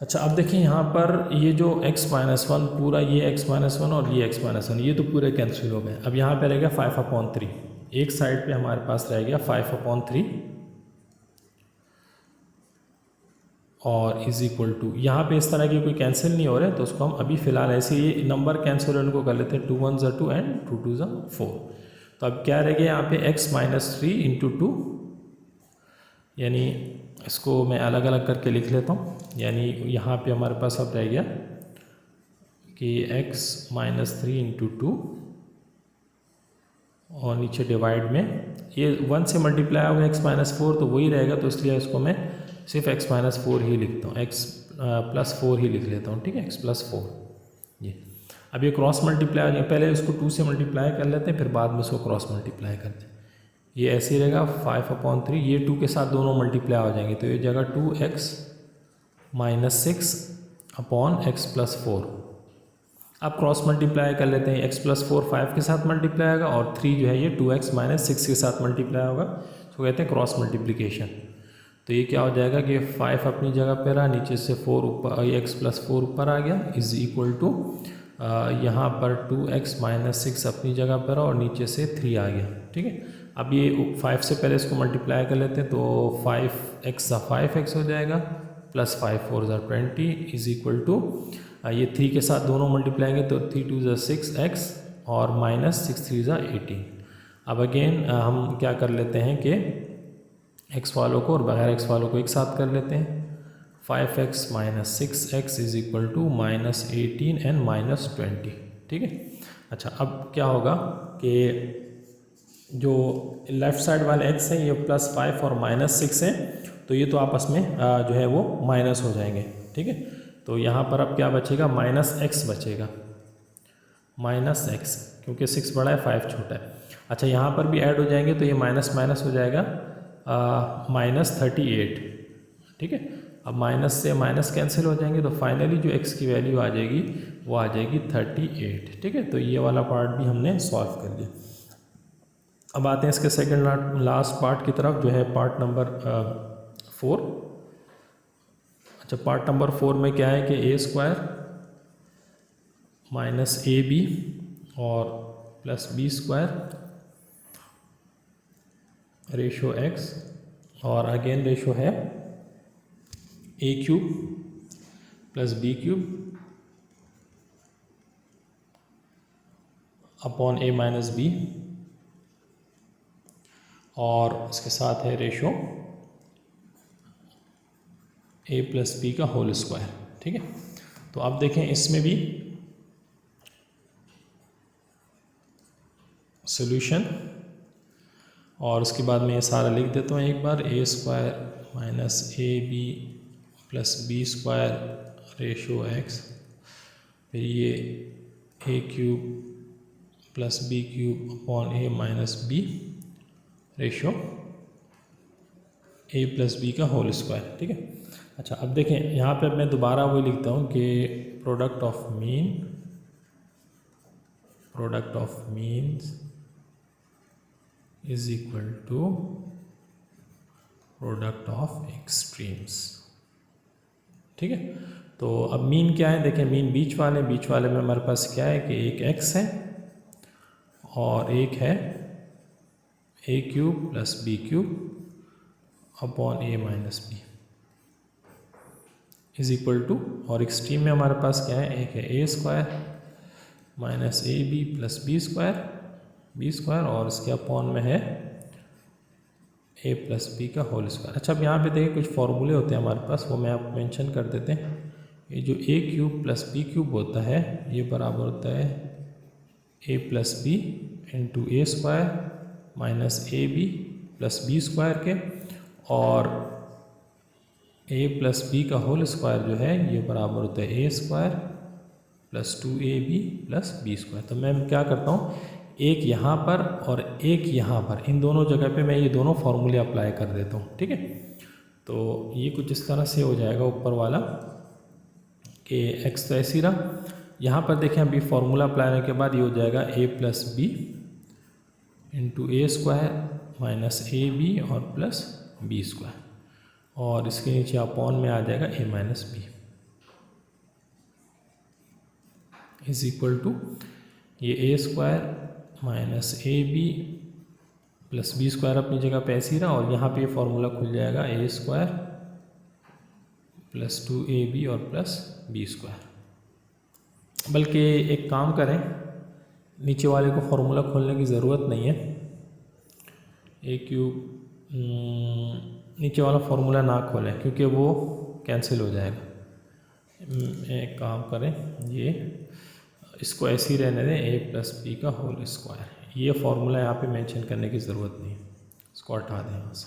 अच्छा अब देखिए यहाँ पर ये जो x-1 पूरा, ये x-1 और ये x-1 ये तो पूरे कैंसिल हो गए। अब यहाँ पे रह गया 5/3, एक साइड पे हमारे पास रह गया 5/3 और इज इक्वल टू, यहाँ पे इस तरह के कोई कैंसिल नहीं हो रहे, तो उसको हम अभी फ़िलहाल ऐसे ये नंबर कैंसिल इनको कर लेते हैं, 2 1 2 एंड 2 2 4। तो अब क्या रह गया यहाँ पे x-3 × 2 यानी इसको मैं अलग अलग करके लिख लेता हूँ। यानी यहाँ पे हमारे पास अब रह गया कि x-3 इंटू 2 और नीचे डिवाइड में ये 1 से मल्टीप्लाई होगा x-4 तो वही रहेगा, तो इसलिए इसको मैं सिर्फ x-4 ही लिखता हूँ, x+4 ही लिख लेता हूँ, ठीक है, x+4 ये। अब ये क्रॉस मल्टीप्लाई हो जाए, पहले इसको 2 से मल्टीप्लाई कर लेते हैं फिर बाद में इसको क्रॉस मल्टीप्लाई करते हैं। ये ऐसे ही रहेगा 5/3, ये 2 के साथ दोनों मल्टीप्लाई हो जाएंगे तो ये जगह 2x - 6/x+4। अब क्रॉस मल्टीप्लाई कर लेते हैं, x+4 5 के साथ मल्टीप्लाई होगा और 3 जो है ये 2x - 6 के साथ मल्टीप्लाई होगा, तो कहते हैं क्रॉस मल्टीप्लिकेशन। तो ये क्या हो जाएगा कि 5 अपनी जगह पर रहा, नीचे से 4 ऊपर, x+4 ऊपर आ गया, इज इक्वल टू यहाँ पर 2x - 6 अपनी जगह पर और नीचे से 3 आ गया, ठीक है। अब ये 5 से पहले इसको मल्टीप्लाई कर लेते हैं तो 5x 5x हो जाएगा प्लस 5 4 20 इज इक्वल टू ये 3 के साथ दोनों मल्टीप्लाएंगे तो 3 2 6x और -6 3 18। अब अगेन हम क्या कर लेते हैं कि x वालों को और बगैर x वालों को एक साथ कर लेते हैं। 5x - 6x is equal to -18 and -20, ठीक है। अच्छा, अब क्या होगा कि जो लेफ़्ट साइड वाले x हैं ये +5 और -6 हैं, तो ये तो आपस में जो है वो माइनस हो जाएंगे, ठीक है। तो यहाँ पर अब क्या बचेगा, -x बचेगा, -x, क्योंकि 6 बड़ा है 5 छोटा है। अच्छा, यहाँ पर भी ऐड हो जाएंगे तो ये माइनस माइनस हो जाएगा -38, ठीक है। अब माइनस से माइनस कैंसिल हो जाएंगे तो फाइनली जो x की वैल्यू आ जाएगी वो आ जाएगी 38, ठीक है। तो ये वाला पार्ट भी हमने सॉल्व कर लिया। अब आते हैं इसके सेकंड लास्ट पार्ट की तरफ, जो है पार्ट नंबर 4। अच्छा, पार्ट नंबर 4 में क्या है कि a² - ab और +b² रेशो x और अगेन रेशो है a³ + b³ upon a - b और इसके साथ है रेशो a + b का होल स्क्वायर, ठीक है। तो अब देखें इसमें भी सॉल्यूशन, और उसके बाद मैं ये सारा लिख देता हूँ एक बार। a² - ab + b² ratio x, फिर ये a³ + b³ upon a - b ratio a + b का होल स्क्वायर, ठीक है। अच्छा, अब देखें यहाँ पे मैं दोबारा वही लिखता हूँ कि product of means is equal to product of extremes, ठीक है। तो अब मीन क्या है, देखें मीन बीच वाले में हमारे पास क्या है कि एक x है और एक है a³ + b³ upon a - b is equal to, और एक्सट्रीम में हमारे पास क्या है, एक है a² - ab + b² और इसके अपॉन में है a + b का होल स्क्वायर। अच्छा, अब यहाँ पे देखिए कुछ फॉर्मूले होते हैं हमारे पास, वो मैं आपको मेंशन कर देते हैं। ये जो a³ + b³ होता है ये बराबर होता है a + b into a² - ab + b² के, और a + b का होल स्क्वायर जो है ये बराबर होता है a² + 2ab + b²। तो मैं क्या करता हूँ, एक यहाँ पर और एक यहाँ पर, इन दोनों जगह पे मैं ये दोनों फार्मूले अप्लाई कर देता हूँ, ठीक है। तो ये कुछ इस तरह से हो जाएगा ऊपर वाला कि x तो ऐसी रहा। यहाँ पर देखें अभी फार्मूला अप्लाई करने के बाद ये हो जाएगा a + b into a² - ab और प्लस b², और इसके नीचे अपॉन में आ जाएगा a - b is equal to ये a² - ab + b² अपनी जगह पे ऐसी रहा, और यहाँ पे ये फार्मूला खुल जाएगा a² + 2ab और प्लस b²। बल्कि एक काम करें, नीचे वाले को फार्मूला खोलने की ज़रूरत नहीं है, a³ नीचे वाला फॉर्मूला ना खोलें क्योंकि वो कैंसिल हो जाएगा। एक काम करें, ये इसको ऐसे ही रहने दें, a प्लस बी का होल स्क्वायर। ये फार्मूला यहाँ पे मेंशन करने की ज़रूरत नहीं है, इसको हटा दें यहाँ से,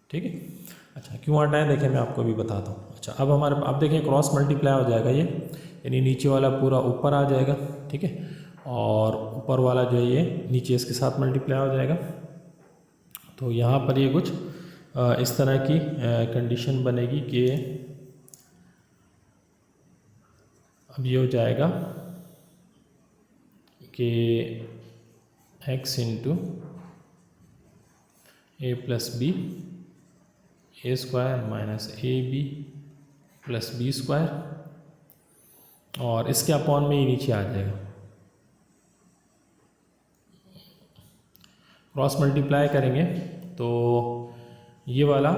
ठीक है। अच्छा, क्यों हटाएं देखें, मैं आपको भी बताता हूँ। अच्छा, अब हमारे आप देखें क्रॉस मल्टीप्लाई हो जाएगा ये, यानी नीचे वाला पूरा ऊपर आ जाएगा, ठीक है, और ऊपर वाला जो है ये नीचे इसके साथ मल्टीप्लाई हो जाएगा। तो यहाँ पर ये कुछ इस तरह की कंडीशन बनेगी कि अब ये हो जाएगा कि x into A plus B A square minus A B plus B square, और इसके अपॉन में ही नीचे आ जाएगा। क्रॉस मल्टीप्लाई करेंगे तो ये वाला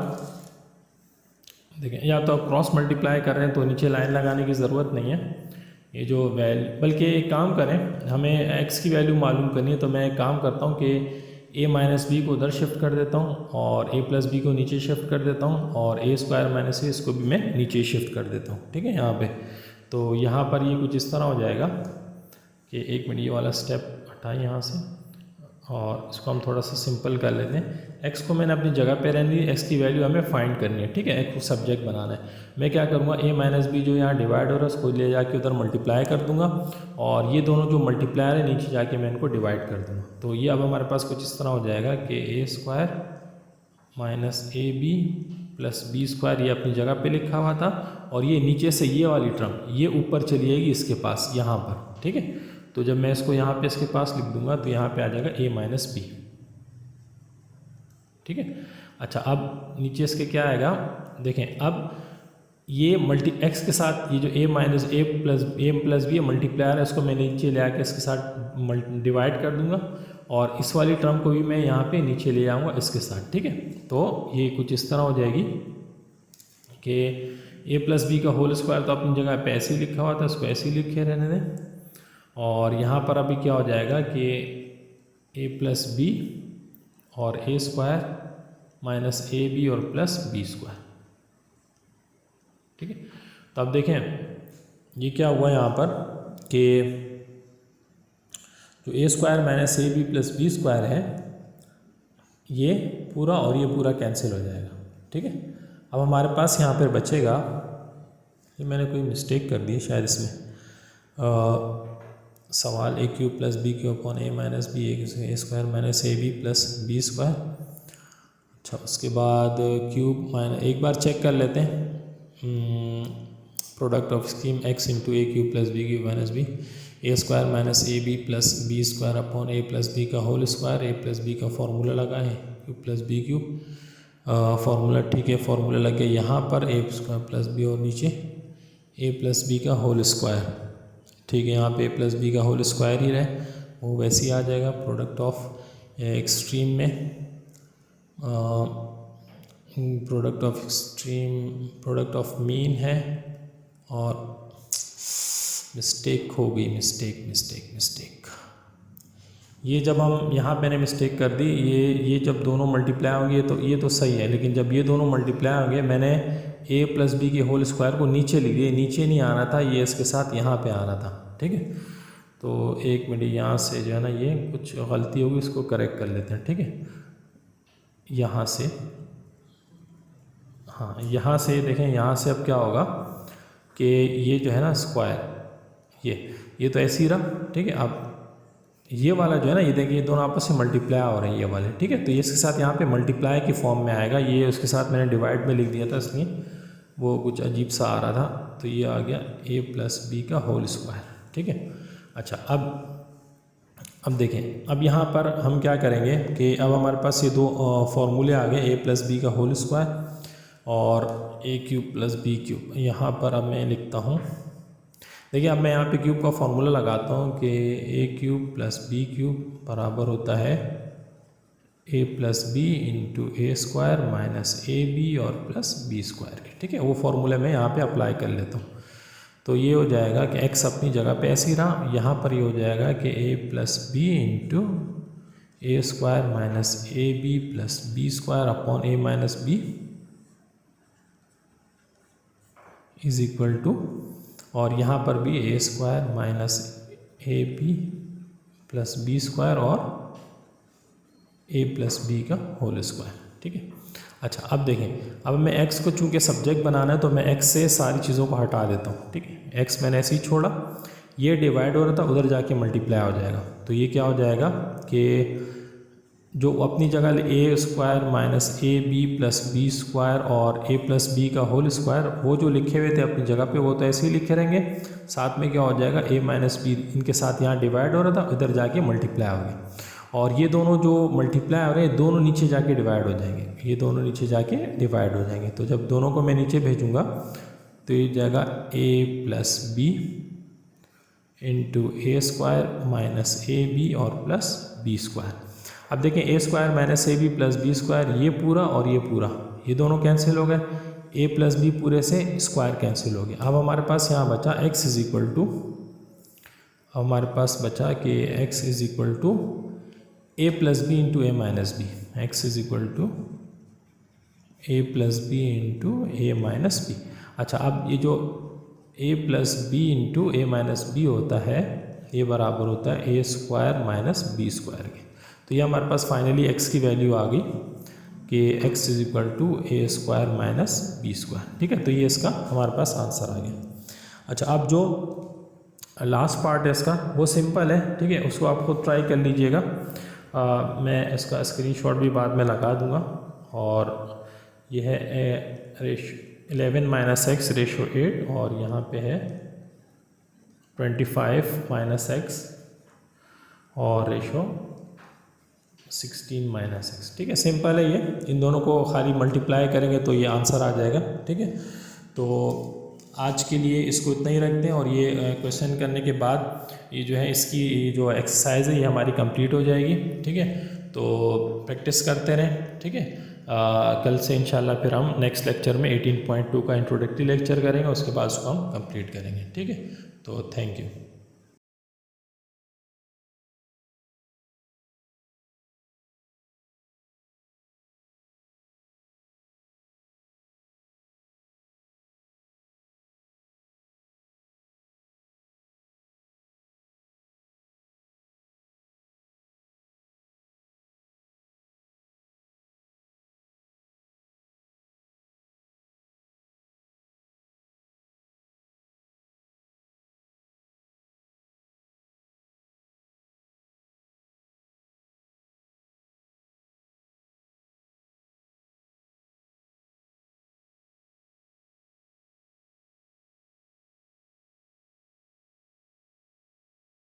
देखें, या तो आप क्रॉस मल्टीप्लाई कर रहे हैं तो नीचे लाइन लगाने की ज़रूरत नहीं है। ये जो वैल्यू, बल्कि एक काम करें, हमें x की वैल्यू मालूम करनी है, तो मैं एक काम करता हूँ कि a माइनस बी को उधर शिफ्ट कर देता हूँ और a प्लस बी को नीचे शिफ्ट कर देता हूँ, और a स्क्वायर माइनस ए इसको भी मैं नीचे शिफ्ट कर देता हूँ, ठीक है। यहाँ पे तो यहाँ पर ये कुछ इस तरह हो जाएगा कि एक मिनट, ये वाला स्टेप हटाएं यहाँ से और इसको हम थोड़ा सा सिंपल कर लेते हैं। x को मैंने अपनी जगह पे रहने दी, x की वैल्यू हमें फाइंड करनी है, ठीक है, x को सब्जेक्ट बनाना है। मैं क्या करूँगा, a माइनस बी जो यहाँ डिवाइड हो रहा है उसको ले जाके उधर मल्टीप्लाई कर दूंगा, और ये दोनों जो मल्टीप्लायर है नीचे जाके मैं इनको डिवाइड कर दूँगा। तो ये अब हमारे पास कुछ इस तरह हो जाएगा कि a square minus A B plus B square, ये अपनी जगह पर लिखा हुआ था, और ये नीचे से ये वाली टर्म ये ऊपर चली जाएगी इसके पास यहाँ पर, ठीक है। तो जब मैं इसको यहाँ पे इसके पास लिख दूंगा तो यहाँ पे आ जाएगा a माइनस बी, ठीक है। अच्छा, अब नीचे इसके क्या आएगा, देखें, अब ये x के साथ ये जो a minus A plus B multiplier है, इसको मैं नीचे ले आके इसके साथ डिवाइड कर दूंगा, और इस वाली टर्म को भी मैं यहाँ पे नीचे ले आऊँगा इसके साथ, ठीक है। तो ये कुछ इस तरह हो जाएगी कि a प्लस बी का होल स्क्वायर तो अपनी जगह पे ऐसे ही लिखा हुआ था, इसको ऐसे ही लिखे रहने दें, और यहाँ पर अभी क्या हो जाएगा कि a प्लस बी और a square minus A B और प्लस बी स्क्वायर, ठीक है। तो अब देखें ये क्या हुआ यहाँ पर कि जो a square minus A B plus B square है, ये पूरा और ये पूरा कैंसिल हो जाएगा, ठीक है। अब हमारे पास यहाँ पर बचेगा, ये मैंने कोई मिस्टेक कर दी शायद इसमें, सवाल a cube plus B cube upon a minus B A square minus A B plus B square. अच्छा, उसके बाद क्यूब माइनस, एक बार चेक कर लेते हैं, product of scheme x into A cube plus B cube minus B A square minus A B plus B square upon A plus B का whole square. A plus B का formula लगाएं, cube plus B cube formula, ठीक है, formula लग गया यहाँ पर ए square plus B और नीचे ए प्लस बी का होल स्क्वायर, ठीक है। यहाँ पे ए प्लस बी का होल स्क्वायर ही रहे, वो वैसे ही आ जाएगा। प्रोडक्ट ऑफ एक्सट्रीम में product of extreme, product of mean है, और मिस्टेक हो गई, मिस्टेक ये जब हम यहाँ मैंने मिस्टेक कर दी, ये जब दोनों मल्टीप्लाई होंगे तो ये तो सही है, लेकिन जब ये दोनों मल्टीप्लाई होंगे मैंने a प्लस बी के होल स्क्वायर को नीचे लिख दिया, नीचे नहीं आना था, ये इसके साथ यहाँ पे आना था, ठीक है। तो एक मिनट, यहाँ से जो है ना ये कुछ गलती होगी, इसको करेक्ट कर लेते हैं, ठीक है। यहाँ से, हाँ, यहाँ से देखें, यहाँ से अब क्या होगा कि ये जो है ना स्क्वायर, ये तो ऐसे ही रहा, ठीक है। अब ये वाला जो है ना, ये देखिए, ये दोनों आपस में मल्टीप्लाई हो रहे हैं ये वाले, ठीक है। तो ये इसके साथ यहाँ पे मल्टीप्लाई की फॉर्म में आएगा, ये उसके साथ मैंने डिवाइड में लिख दिया था, इसलिए वो कुछ अजीब सा आ रहा था, तो ये आ गया a प्लस बी का होल स्क्वायर, ठीक है। अच्छा, अब देखें, अब यहाँ पर हम क्या करेंगे कि अब हमारे पास ये दो फॉर्मूले आ गए, a प्लस बी का होल स्क्वायर और a cube plus B cube. यहाँ पर अब मैं लिखता हूँ, देखिए, अब मैं यहाँ पे क्यूब का फॉर्मूला लगाता हूँ कि a cube plus B cube बराबर होता है a plus B into A square minus A B और प्लस बी स्क्वायर के, ठीक है। वो फॉर्मूला मैं यहाँ पे अप्लाई कर लेता हूँ, तो ये हो जाएगा कि x अपनी जगह पे ऐसे ही रहा, यहाँ पर ये हो जाएगा कि a plus B into A square minus A B plus B square upon a minus b is equal to, और यहाँ पर भी a square minus A B plus B square और ए प्लस बी का होल स्क्वायर। ठीक है। अच्छा अब देखें, अब मैं x को चूँकि सब्जेक्ट बनाना है तो मैं x से सारी चीज़ों को हटा देता हूँ। ठीक है, x मैंने ऐसे ही छोड़ा, ये डिवाइड हो रहा था, उधर जाके मल्टीप्लाई हो जाएगा। तो ये क्या हो जाएगा कि जो अपनी जगह a square minus A B plus B square और ए प्लस बी का होल स्क्वायर, वो जो लिखे हुए थे अपनी जगह पे वो तो ऐसे ही लिखे रहेंगे। साथ में क्या हो जाएगा, ए माइनस बी इनके साथ यहाँ डिवाइड हो रहा था, इधर जाके मल्टीप्लाई हो गया। और ये दोनों जो मल्टीप्लाई हो रहे हैं दोनों नीचे जाके डिवाइड हो जाएंगे, ये दोनों नीचे जाके डिवाइड हो जाएंगे। तो जब दोनों को मैं नीचे भेजूँगा तो ये जाएगा a plus B into A square minus A B और प्लस बी स्क्वायर। अब देखें a square minus A B plus B square, ये पूरा और ये पूरा, ये दोनों कैंसिल हो गए, ए प्लस बी पूरे से स्क्वायर कैंसिल हो गया। अब हमारे पास यहाँ बचा x इज इक्वल टू, हमारे पास बचा कि x is equal to A plus B into A minus B, X is equal to A plus B into A minus B. अच्छा अब ये जो A plus B into A minus B होता है ये बराबर होता है A square minus B square के। तो ये हमारे पास फाइनली x की वैल्यू आ गई कि x is equal to A square minus B square. ठीक है, तो ये इसका हमारे पास आंसर आ गया। अच्छा अब जो लास्ट पार्ट है इसका वो सिंपल है। ठीक है, उसको आप खुद ट्राई कर लीजिएगा। मैं इसका स्क्रीनशॉट भी बाद में लगा दूंगा। और यह है 11 माइनस एक्स रेशो 8 और यहाँ पे है 25 माइनस एक्स और रेशो 16 माइनस एक्स। ठीक है, सिंपल है ये, इन दोनों को खाली मल्टीप्लाई करेंगे तो ये आंसर आ जाएगा। ठीक है, तो आज के लिए इसको इतना ही रखते हैं और ये क्वेश्चन करने के बाद ये जो है इसकी जो एक्सरसाइज है ये हमारी कंप्लीट हो जाएगी। ठीक है, तो प्रैक्टिस करते रहें। ठीक है, कल से इंशाल्लाह फिर हम नेक्स्ट लेक्चर में 18.2 का इंट्रोडक्टरी लेक्चर करेंगे, उसके बाद उसको हम कंप्लीट करेंगे। ठीक है, तो थैंक यू।